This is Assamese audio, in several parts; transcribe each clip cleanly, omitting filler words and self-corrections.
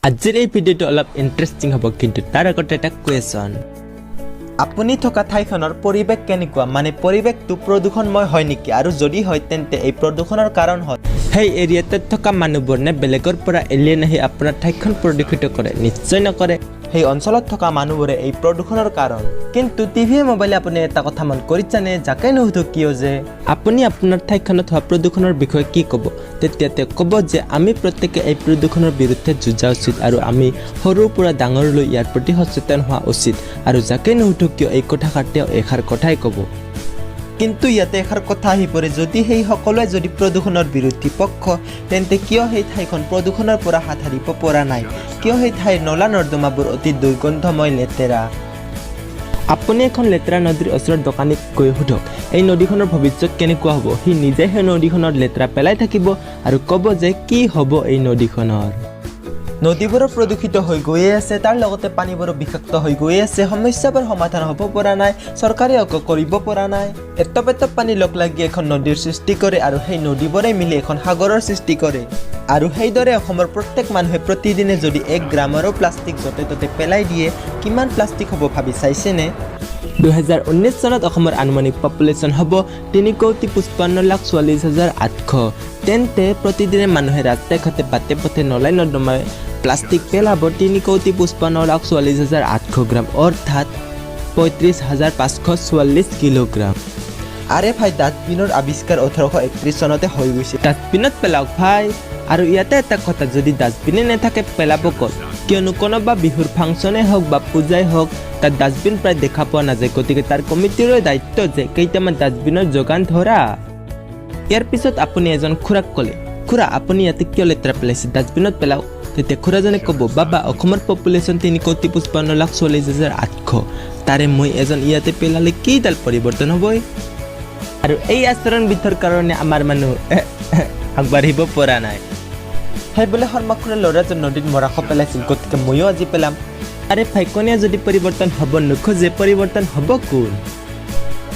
আজিৰ এই ভিডিঅ'টো অলপ ইণ্টাৰেষ্টিং হ'ব কিন্তু তাৰ আগতে এটা কুৱেশ্যন আপুনি থকা ঠাইখনৰ পৰিৱেশ কেনেকুৱা মানে পৰিৱেশটো প্ৰদূষণময় হয় নেকি আৰু যদি হয় তেন্তে এই প্ৰদূষণৰ কাৰণ হয় সেই এৰিয়াটোত থকা মানুহবোৰ নে বেলেগৰ পৰা এলিয়েন আহি আপোনাৰ ঠাইখন প্ৰদূষিত কৰে নিশ্চয় নকৰে সেই অঞ্চলত থকা মানুহবোৰে এই প্ৰদূষণৰ কাৰণ কিন্তু টিভিয়ে মোবাইলে আপুনি এটা কথা মন কৰিছানে যাকে নুসুধো কিয় যে আপুনি আপোনাৰ ঠাইখনত হোৱা প্ৰদূষণৰ বিষয়ে কি ক'ব তেতিয়া তেওঁ ক'ব যে আমি প্ৰত্যেকে এই প্ৰদূষণৰ বিৰুদ্ধে যুঁজা উচিত আৰু আমি সৰুৰ পৰা ডাঙৰলৈ ইয়াৰ প্ৰতি সচেতন হোৱা উচিত আৰু যাকে নুসুধো কিয় এই কথাষাৰ তেওঁ এষাৰ কথাই ক'ব কিন্তু ইয়াতে এষাৰ কথা আহি পৰে যদি সেই সকলোৱে যদি প্ৰদূষণৰ বিৰোধী পক্ষ তেন্তে কিয় সেই ঠাইখন প্ৰদূষণৰ পৰা হাত সাৰিব পৰা নাই কিয় সেই ঠাইৰ নলা নৰ্দমাবোৰ অতি দুৰ্গন্ধময় লেতেৰা আপুনি এখন লেতেৰা নদীৰ ওচৰত দোকানীক গৈ সোধক এই নদীখনৰ ভৱিষ্যত কেনেকুৱা হ'ব সি নিজে সেই নদীখনত লেতেৰা পেলাই থাকিব আৰু ক'ব যে কি হ'ব এই নদীখনৰ নদীবোৰ প্ৰদূষিত হৈ গৈয়ে আছে তাৰ লগতে পানীবোৰ বিষাক্ত হৈ গৈয়ে আছে সমস্যাবোৰ সমাধান হ'ব পৰা নাই চৰকাৰে একো কৰিব পৰা নাই এটপ পানী লগ লাগি এখন নদীৰ সৃষ্টি কৰে আৰু সেই নদীবোৰে মিলি এখন সাগৰৰ সৃষ্টি কৰে আৰু সেইদৰে অসমৰ প্ৰত্যেক মানুহে প্ৰতিদিনে যদি 1 গ্ৰামৰো প্লাষ্টিক য'তে ত'তে পেলাই দিয়ে কিমান প্লাষ্টিক হ'ব ভাবি চাইছেনে 2019 চনত অসমৰ আনুমানিক পপুলেশ্যন হ'ব 3,55,44,800 তেন্তে প্ৰতিদিনে মানুহে ৰাস্তাই ঘাটে বাটে পথে নলাই নৰ্দমাই প্লাষ্টিক পেলাব 3,55,44,800 গ্ৰাম অৰ্থাৎ 35,544 কিলোগ্ৰাম আৰে ভাই ডাষ্টবিনৰ আৱিষ্কাৰ 1831 চনতে হৈ গৈছে ডাষ্টবিনত পেলাওক ভাই আৰু ইয়াতে এটা কথা যদি ডাষ্টবিনে নাথাকে পেলাব ক'ত কিয়নো কোনোবা বিহুৰ ফাংচনে হওক বা পূজাই হওক তাত ডাষ্টবিন প্ৰায় দেখা পোৱা নাযায় গতিকে তাৰ কমিটিৰ দায়িত্ব যে কেইটামান ডাষ্টবিনৰ যোগান ধৰা ইয়াৰ পিছত আপুনি এজন খুৰাক ক'লে খুৰা আপুনি ইয়াতে কিয় লেতেৰা পেলাইছে ডাষ্টবিনত পেলাওক তেতিয়া খুৰাজনে ক'ব বাবা অসমৰ পপুলেশ্যন 3,55,44,800 তাৰে মই এজন ইয়াতে পেলালে কিডাল পৰিৱৰ্তন হ'বই আৰু এই আচৰণবিধৰ কাৰণে আমাৰ মানুহ আগবাঢ়িব পৰা নাই সেইবোলে শৰ্মাখুৰে ল'ৰাজন নদীত মৰাশ পেলাইছিল গতিকে ময়ো আজি পেলাম আৰে ভাইকনীয়া যদি পৰিৱৰ্তন হ'ব নোখোজে পৰিৱৰ্তন হ'ব কোন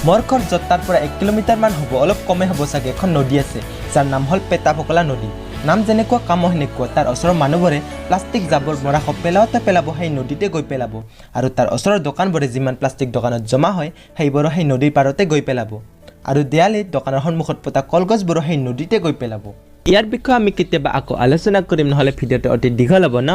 মোৰ ঘৰ য'ত তাৰ পৰা 1 কিলোমিটাৰমান হ'ব অলপ কমে হ'ব চাগে এখন নদী আছে যাৰ নাম হ'ল পেটাভকলা নদী নাম যেনেকুৱা কাম সেনেকুৱা তাৰ ওচৰৰ মানুহবোৰে প্লাষ্টিক জাবৰ মৰাশ পেলাওঁতে পেলাব সেই নদীতে গৈ পেলাব আৰু তাৰ ওচৰৰ দোকানবোৰে যিমান প্লাষ্টিক দোকানত জমা হয় সেইবোৰো সেই নদীৰ পাৰতে গৈ পেলাব আৰু দেয়ালিত দোকানৰ সন্মুখত পতা কলগছবোৰো সেই নদীতে গৈ পেলাব ইয়াৰ বিষয়ে আমি কেতিয়াবা আকৌ আলোচনা কৰিম নহ'লে ভিডিঅ'টো অতি দীঘল হ'ব ন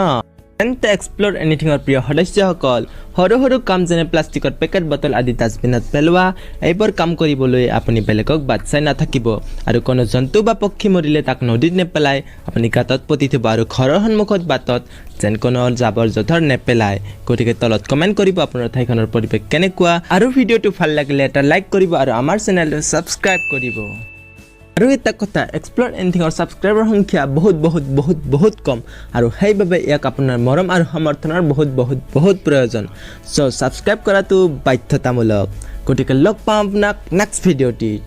তেন্তে এক্সপ্ল'ৰ এনিথিঙৰ প্ৰিয় সদস্যসকল সৰু সৰু কাম যেনে প্লাষ্টিকৰ পেকেট বটল আদি ডাষ্টবিনত পেলোৱা এইবোৰ কাম কৰিবলৈ আপুনি বেলেগক বাদ চাই নাথাকিব আৰু কোনো জন্তু বা পক্ষী মৰিলে তাক নদীত নেপেলাই আপুনি গাঁতত পুতি থ'ব আৰু ঘৰৰ সন্মুখত বাটত যেন কোনো জাবৰ জোঁথৰ নেপেলায় গতিকে তলত কমেণ্ট কৰিব আপোনাৰ ঠাইখনৰ পৰিৱেশ কেনেকুৱা আৰু ভিডিঅ'টো ভাল লাগিলে এটা লাইক কৰিব আৰু আমাৰ চেনেলটো ছাবস্ক্ৰাইব কৰিব আৰু এটা কথা এক্সপ্ল'ৰ এনিথিঙৰ ছাবস্ক্ৰাইবাৰ সংখ্যা বহুত কম আৰু সেইবাবে ইয়াক আপোনাৰ মৰম আৰু সমৰ্থনৰ বহুত প্ৰয়োজন চ' ছাবস্ক্ৰাইব কৰাটো বাধ্যতামূলক গতিকে লগ পাম আপোনাক নেক্সট ভিডিঅ'টিত